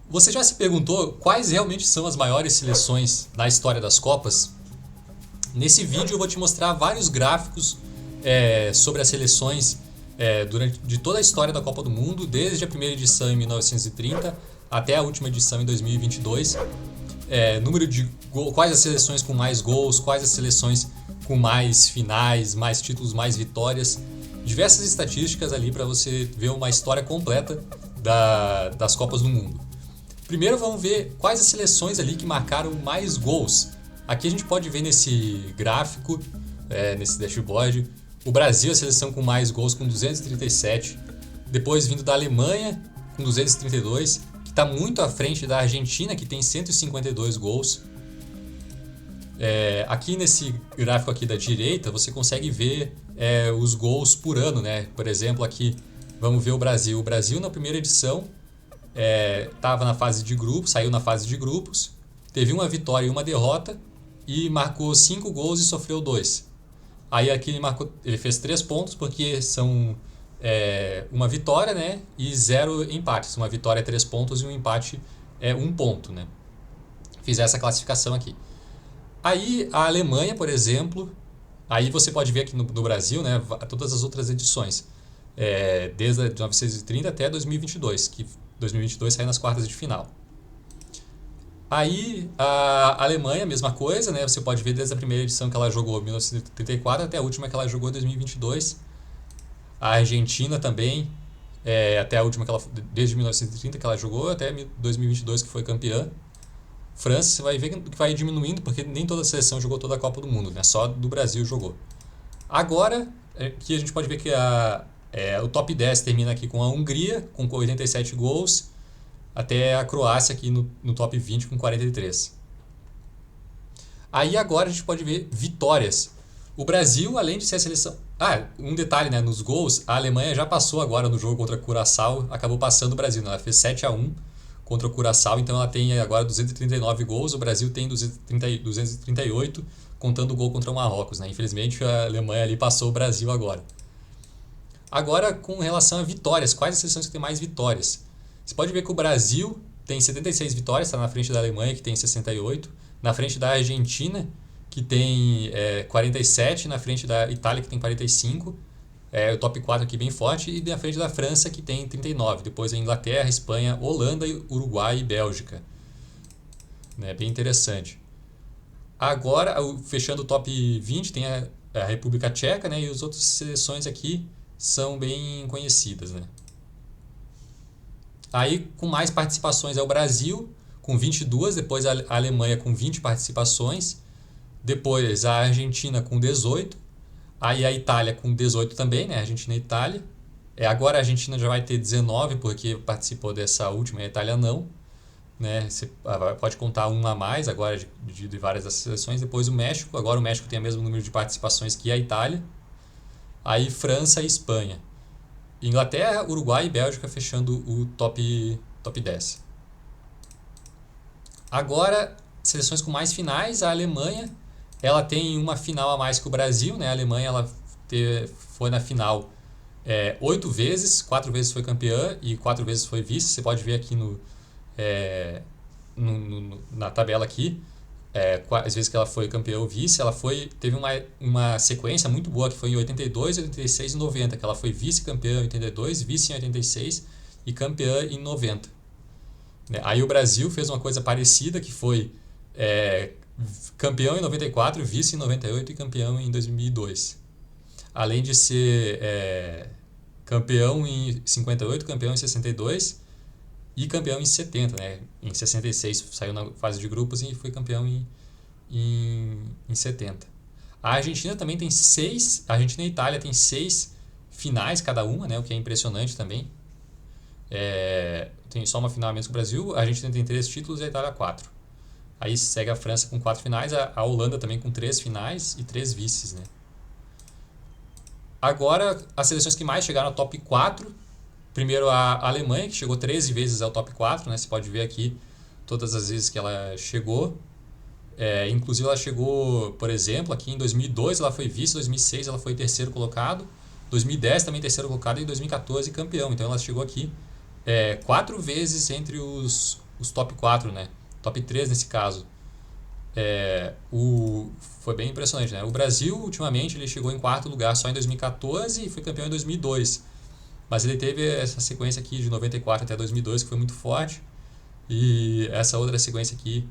Você já se perguntou quais realmente são as maiores seleções na história das Copas? Nesse vídeo eu vou te mostrar vários gráficos sobre as seleções de toda a história da Copa do Mundo, desde a primeira edição em 1930 até a última edição em 2022. Quais as seleções com mais gols, quais as seleções com mais finais, mais títulos, mais vitórias. Diversas estatísticas ali para você ver uma história completa das Copas do Mundo. Primeiro vamos ver quais as seleções ali que marcaram mais gols. Aqui a gente pode ver nesse gráfico, nesse dashboard, o Brasil, a seleção com mais gols, com 237. Depois vindo da Alemanha, com 232, que está muito à frente da Argentina, que tem 152 gols. Aqui nesse gráfico aqui da direita, você consegue ver os gols por ano, né? Por exemplo, aqui vamos ver o Brasil. O Brasil na primeira edição estava na fase de grupos, saiu na fase de grupos, teve uma vitória e uma derrota e marcou 5 gols e sofreu 2. Aí aqui ele fez 3 pontos porque são uma vitória, né, e 0 empates. Uma vitória é 3 pontos e um empate é 1 ponto, né? Fiz essa classificação aqui. Aí a Alemanha, por exemplo, aí você pode ver aqui no Brasil, né, todas as outras edições, desde 1930 até 2022, que 2022 saiu nas quartas de final. Aí a Alemanha, mesma coisa, né? Você pode ver desde a primeira edição que ela jogou, 1934, até a última que ela jogou, 2022. A Argentina também, até a última que ela, desde 1930 que ela jogou, até 2022 que foi campeã. França, você vai ver que vai diminuindo, porque nem toda a seleção jogou toda a Copa do Mundo, né? Só do Brasil jogou. Agora, aqui a gente pode ver que o top 10 termina aqui com a Hungria, com 87 gols, até a Croácia aqui no top 20 com 43. Aí agora a gente pode ver vitórias. O Brasil, além de ser a seleção... um detalhe, né? Nos gols, a Alemanha já passou agora no jogo contra a Curaçao, acabou passando o Brasil, né? Ela fez 7-1 contra o Curaçao, então ela tem agora 239 gols, o Brasil tem 238, contando o gol contra o Marrocos, né? Infelizmente a Alemanha ali passou o Brasil agora. Agora, com relação a vitórias, quais as seleções que têm mais vitórias? Você pode ver que o Brasil tem 76 vitórias, está na frente da Alemanha, que tem 68, na frente da Argentina, que tem 47, na frente da Itália, que tem 45, o top 4 aqui bem forte, e na frente da França, que tem 39. Depois a Inglaterra, Espanha, Holanda, Uruguai e Bélgica. Bem interessante. Agora, fechando o top 20, tem a República Tcheca, né, e as outras seleções aqui são bem conhecidas, né? Aí, com mais participações é o Brasil, com 22, depois a Alemanha com 20 participações, depois a Argentina com 18, aí a Itália com 18 também, né? Argentina e Itália. Agora a Argentina já vai ter 19, porque participou dessa última e a Itália não, né? Você pode contar uma a mais agora de várias das seleções. Depois o México, agora o México tem o mesmo número de participações que a Itália. Aí França e Espanha. Inglaterra, Uruguai e Bélgica fechando o top 10. Agora, seleções com mais finais, a Alemanha, ela tem uma final a mais que o Brasil, né? A Alemanha ela foi na final 8 vezes, 4 vezes foi campeã e 4 vezes foi vice. Você pode ver aqui na tabela aqui, às vezes que ela foi campeã ou vice, teve uma sequência muito boa que foi em 82, 86 e 90, que ela foi vice-campeã em 82, vice em 86 e campeã em 90. Aí o Brasil fez uma coisa parecida, que foi campeão em 94, vice em 98 e campeão em 2002. Além de ser campeão em 58, campeão em 62 e campeão em 70, né? Em 66 saiu na fase de grupos e foi campeão em 70. A Argentina também tem 6, a Argentina e a Itália tem 6 finais cada uma, né? O que é impressionante também. Tem só uma final a menos que o Brasil, a Argentina tem 3 títulos e a Itália 4. Aí segue a França com 4 finais, a Holanda também com 3 finais e 3 vices, né? Agora, as seleções que mais chegaram ao top 4, primeiro a Alemanha, que chegou 13 vezes ao top 4, né? Você pode ver aqui todas as vezes que ela chegou. Inclusive ela chegou, por exemplo, aqui em 2002 ela foi vice, 2006 ela foi terceiro colocado, 2010 também terceiro colocado e 2014 campeão. Então ela chegou aqui 4 vezes entre os os top 4, né? Top 3 nesse caso. Foi bem impressionante, né? O Brasil, ultimamente, ele chegou em quarto lugar só em 2014 e foi campeão em 2002. Mas ele teve essa sequência aqui de 94 até 2002 que foi muito forte. E essa outra sequência aqui,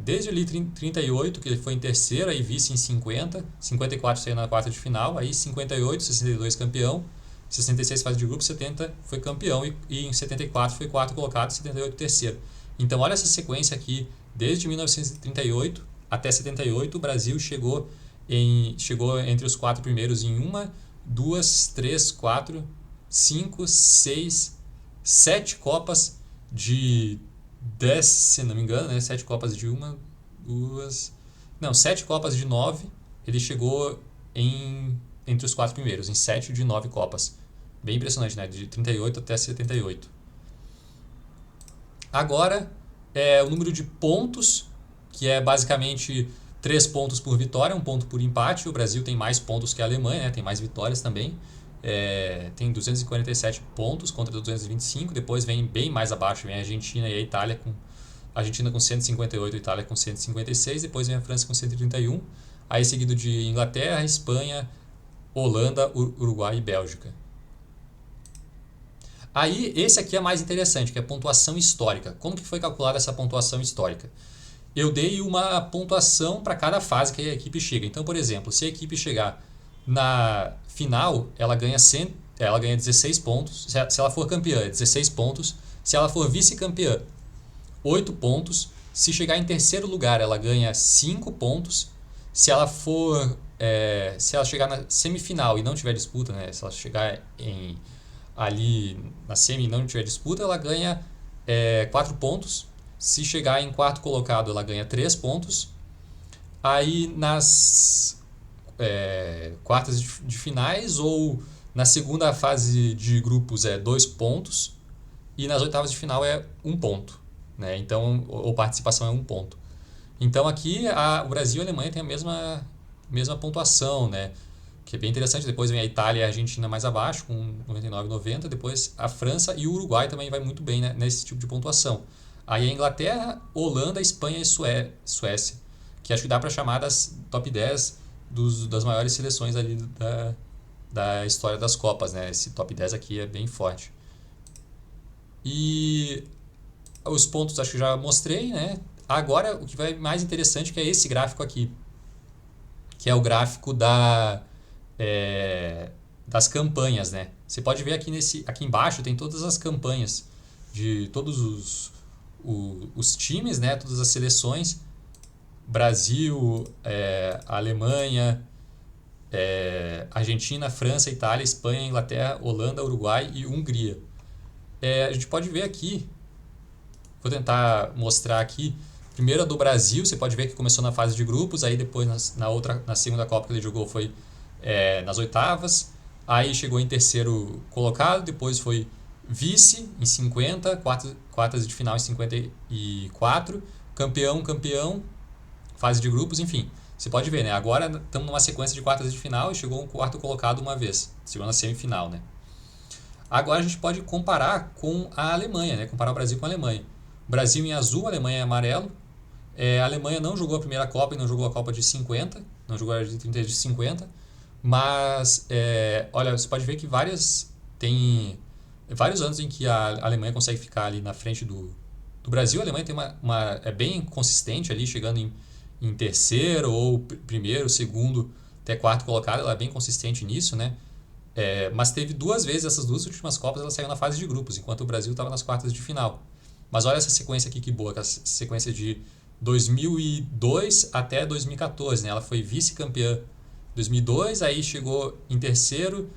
desde ali 38, que ele foi em terceiro, aí vice em 50, 54 saiu na quarta de final, aí 58, 62 campeão, 66 fase de grupo, 70 foi campeão e em 74 foi quarto colocado, 78 terceiro. Então olha essa sequência aqui, desde 1938 até 78, o Brasil chegou entre os quatro primeiros em 1, 2, 3, 4, 5, 6, 7 Copas de 10, se não me engano, né? 7 Copas de 1, 2... Não, 7 Copas de 9, ele chegou entre os quatro primeiros, em 7 de 9 Copas. Bem impressionante, né? De 38 até 78. Agora, o número de pontos, que é basicamente 3 pontos por vitória, 1 ponto por empate. O Brasil tem mais pontos que a Alemanha, né? Tem mais vitórias também. Tem 247 pontos contra 225. Depois vem bem mais abaixo, vem a Argentina e a Itália a Argentina com 158, a Itália com 156. Depois vem a França com 131. Aí seguido de Inglaterra, Espanha, Holanda, Uruguai e Bélgica. Aí, esse aqui é mais interessante, que é a pontuação histórica. Como que foi calculada essa pontuação histórica? Eu dei uma pontuação para cada fase que a equipe chega. Então, por exemplo, se a equipe chegar na final, ela ganha 16 pontos. Se ela for campeã, 16 pontos. Se ela for vice-campeã, 8 pontos. Se chegar em terceiro lugar, ela ganha 5 pontos. Se ela chegar na semifinal e não tiver disputa, né? Se ela chegar ali na semi e não tiver disputa, ela ganha 4 pontos. Se chegar em quarto colocado, ela ganha 3 pontos. Aí nas quartas de finais ou na segunda fase de grupos 2 pontos. E nas oitavas de final é 1 ponto. Né? Então, ou participação é 1 ponto. Então aqui o Brasil e a Alemanha têm a mesma pontuação, né? Que é bem interessante. Depois vem a Itália e a Argentina mais abaixo, com 99 e 90. Depois a França e o Uruguai também vai muito bem, né, nesse tipo de pontuação. Aí a Inglaterra, Holanda, Espanha e Suécia, que acho que dá para chamar das top 10 das maiores seleções ali da história das Copas, né? Esse top 10 aqui é bem forte. E os pontos acho que já mostrei, né? Agora o que vai mais interessante que é esse gráfico aqui, que é o gráfico das campanhas, né? Você pode ver aqui embaixo tem todas as campanhas de todos os times, né? Todas as seleções, Brasil, Alemanha, Argentina, França, Itália, Espanha, Inglaterra, Holanda, Uruguai e Hungria. A gente pode ver aqui, vou tentar mostrar aqui. Primeiro a do Brasil, você pode ver que começou na fase de grupos, aí depois na segunda Copa que ele jogou foi nas oitavas, aí chegou em terceiro colocado, depois foi vice em 50, quartas de final em 54, campeão, fase de grupos, enfim. Você pode ver, né? Agora estamos numa sequência de quartas de final e chegou um quarto colocado uma vez, chegou na semifinal, né? Agora a gente pode comparar com a Alemanha, né? Comparar o Brasil com a Alemanha. Brasil em azul, a Alemanha em amarelo. A Alemanha não jogou a primeira Copa e não jogou a Copa de 50, não jogou a de 30 de 50, mas olha, você pode ver que tem vários anos em que a Alemanha consegue ficar ali na frente do Brasil. A Alemanha tem é bem consistente ali, chegando em terceiro ou primeiro, segundo, até quarto colocado, ela é bem consistente nisso, né? Mas teve 2 vezes, essas 2 últimas Copas, ela saiu na fase de grupos, enquanto o Brasil estava nas quartas de final. Mas olha essa sequência aqui que boa, que é a sequência de 2002 até 2014, né? Ela foi vice-campeã em 2002, aí chegou em terceiro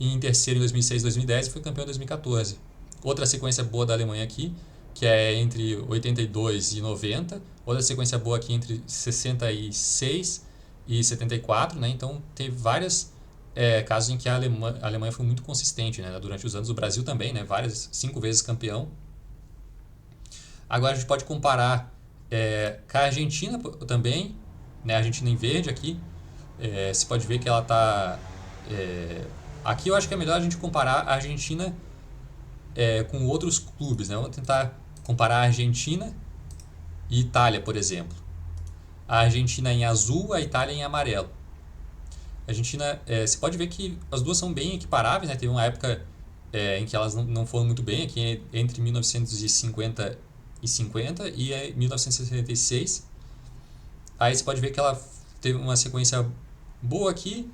em 2006 e 2010 e foi campeã em 2014. Outra sequência boa da Alemanha aqui, que é entre 82 e 90. Outra sequência boa aqui entre 66 e 74, né? Então teve vários casos em que a Alemanha foi muito consistente, né? Durante os anos. O Brasil também, né? 5 vezes campeão. Agora a gente pode comparar com a Argentina também, né? A Argentina em verde aqui. Você pode ver que ela está... aqui eu acho que é melhor a gente comparar a Argentina com outros clubes, né? Vamos tentar comparar a Argentina e Itália, por exemplo. A Argentina em azul, a Itália em amarelo. A Argentina, você pode ver que as duas são bem equiparáveis, né? Teve uma época em que elas não foram muito bem, aqui entre 1950 e 50 e 1966. Aí você pode ver que ela teve uma sequência boa aqui.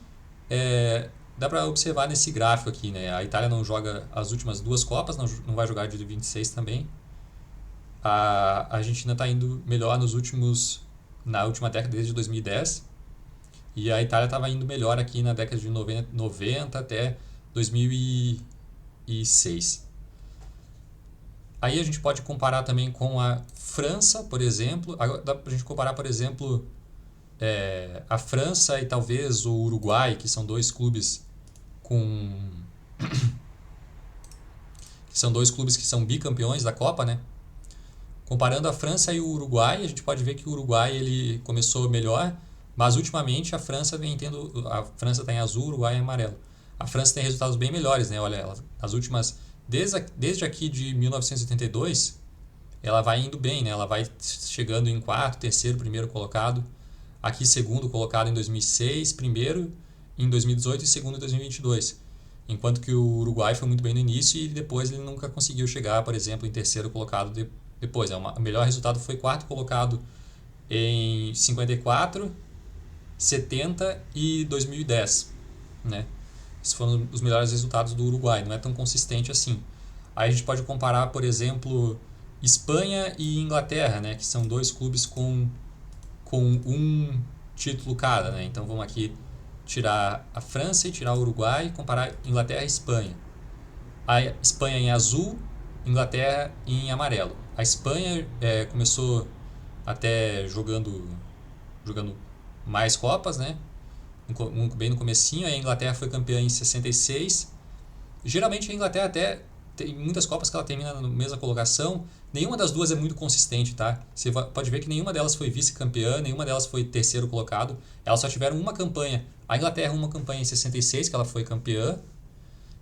Dá para observar nesse gráfico aqui, né? A Itália não joga as últimas duas Copas, não vai jogar de 26 também. A Argentina está indo melhor na última década, desde 2010. E a Itália estava indo melhor aqui na década de 90 até 2006. Aí a gente pode comparar também com a França, por exemplo. Agora dá para a gente comparar, por exemplo, a França e talvez o Uruguai, que são dois clubes que são bicampeões da Copa, né? Comparando a França e o Uruguai, a gente pode ver que o Uruguai ele começou melhor, mas ultimamente a França está em azul, o Uruguai em amarelo. A França tem resultados bem melhores, né? Olha, desde aqui de 1982, ela vai indo bem, né? Ela vai chegando em quarto, terceiro, primeiro colocado. Aqui segundo colocado em 2006, primeiro em 2018 e segundo em 2022. Enquanto que o Uruguai foi muito bem no início e depois ele nunca conseguiu chegar, por exemplo, em terceiro colocado depois. O melhor resultado foi quarto colocado em 54, 70 e 2010, né? Esses foram os melhores resultados do Uruguai, não é tão consistente assim. Aí a gente pode comparar, por exemplo, Espanha e Inglaterra, né? Que são dois clubes com um título cada, né? Então vamos aqui tirar a França e tirar o Uruguai e comparar Inglaterra e Espanha. A Espanha em azul, Inglaterra em amarelo. A Espanha começou até jogando mais Copas, né? Bem no comecinho. A Inglaterra foi campeã em 66. Geralmente a Inglaterra até tem muitas Copas que ela termina na mesma colocação. Nenhuma das duas é muito consistente, tá? Você pode ver que nenhuma delas foi vice-campeã, nenhuma delas foi terceiro colocado. Elas só tiveram uma campanha. A Inglaterra uma campanha em 66, que ela foi campeã,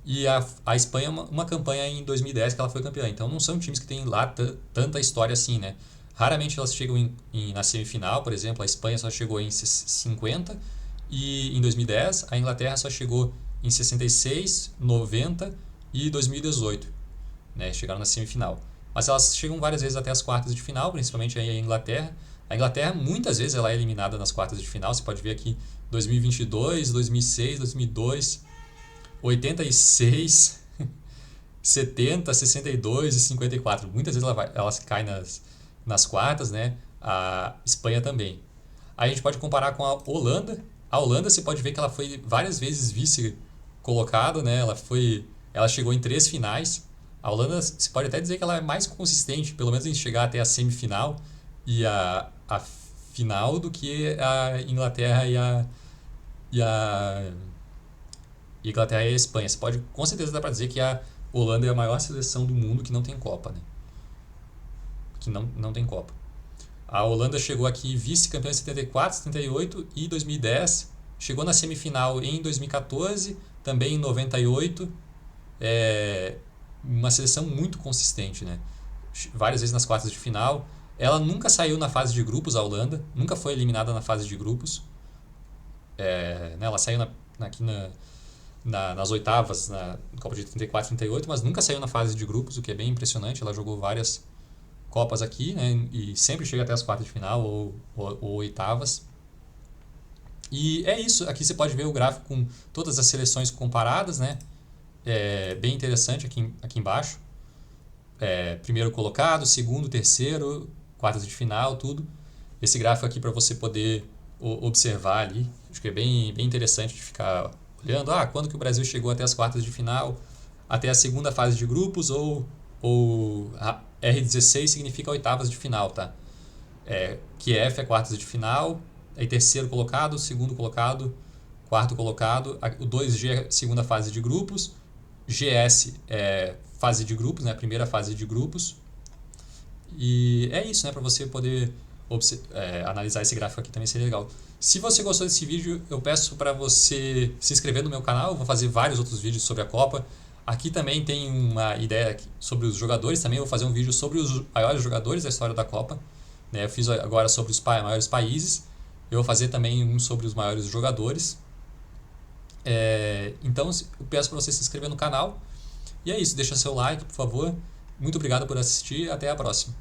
e a Espanha uma campanha em 2010, que ela foi campeã. Então não são times que têm lá tanta história assim, né? Raramente elas chegam na semifinal, por exemplo, a Espanha só chegou em 50 e em 2010, a Inglaterra só chegou em 66, 90 e 2018, né? Chegaram na semifinal. Mas elas chegam várias vezes até as quartas de final, principalmente a Inglaterra. A Inglaterra, muitas vezes, ela é eliminada nas quartas de final. Você pode ver aqui 2022, 2006, 2002, 86, 70, 62 e 54. Muitas vezes elas caem nas quartas, né? A Espanha também. Aí a gente pode comparar com a Holanda. A Holanda, você pode ver que ela foi várias vezes vice-colocada, né? Ela chegou em 3 finais. A Holanda, você pode até dizer que ela é mais consistente, pelo menos em chegar até a semifinal e a final, do que a Inglaterra e a Inglaterra e a Espanha. Você pode, com certeza dá para dizer que a Holanda é a maior seleção do mundo que não tem Copa, né? Que não tem Copa. A Holanda chegou aqui vice-campeã em 74, 78 e 2010. Chegou na semifinal em 2014, também em 98. Uma seleção muito consistente, né? Várias vezes nas quartas de final. Ela nunca saiu na fase de grupos, a Holanda. Nunca foi eliminada na fase de grupos. Né? Ela saiu nas oitavas, na Copa de 34 e 38, mas nunca saiu na fase de grupos, o que é bem impressionante. Ela jogou várias Copas aqui, né? E sempre chega até as quartas de final ou oitavas. E é isso. Aqui você pode ver o gráfico com todas as seleções comparadas, né? Bem interessante aqui embaixo. Primeiro colocado, segundo, terceiro, quartas de final, tudo. Esse gráfico aqui para você poder observar ali. Acho que é bem, bem interessante de ficar olhando. Quando que o Brasil chegou até as quartas de final, até a segunda fase de grupos, ou a R16 significa oitavas de final, tá? QF é quartas de final, aí terceiro colocado, segundo colocado, quarto colocado, o 2G é segunda fase de grupos, GS é fase de grupos, né? Primeira fase de grupos. E é isso, né? Para você poder analisar esse gráfico aqui também seria legal. Se você gostou desse vídeo, eu peço para você se inscrever no meu canal. Eu vou fazer vários outros vídeos sobre a Copa. Aqui também tem uma ideia sobre os jogadores, também eu vou fazer um vídeo sobre os maiores jogadores da história da Copa. Né? Eu fiz agora sobre os maiores países, eu vou fazer também um sobre os maiores jogadores. Então eu peço para você se inscrever no canal. E é isso, deixa seu like, por favor. Muito obrigado por assistir, até a próxima.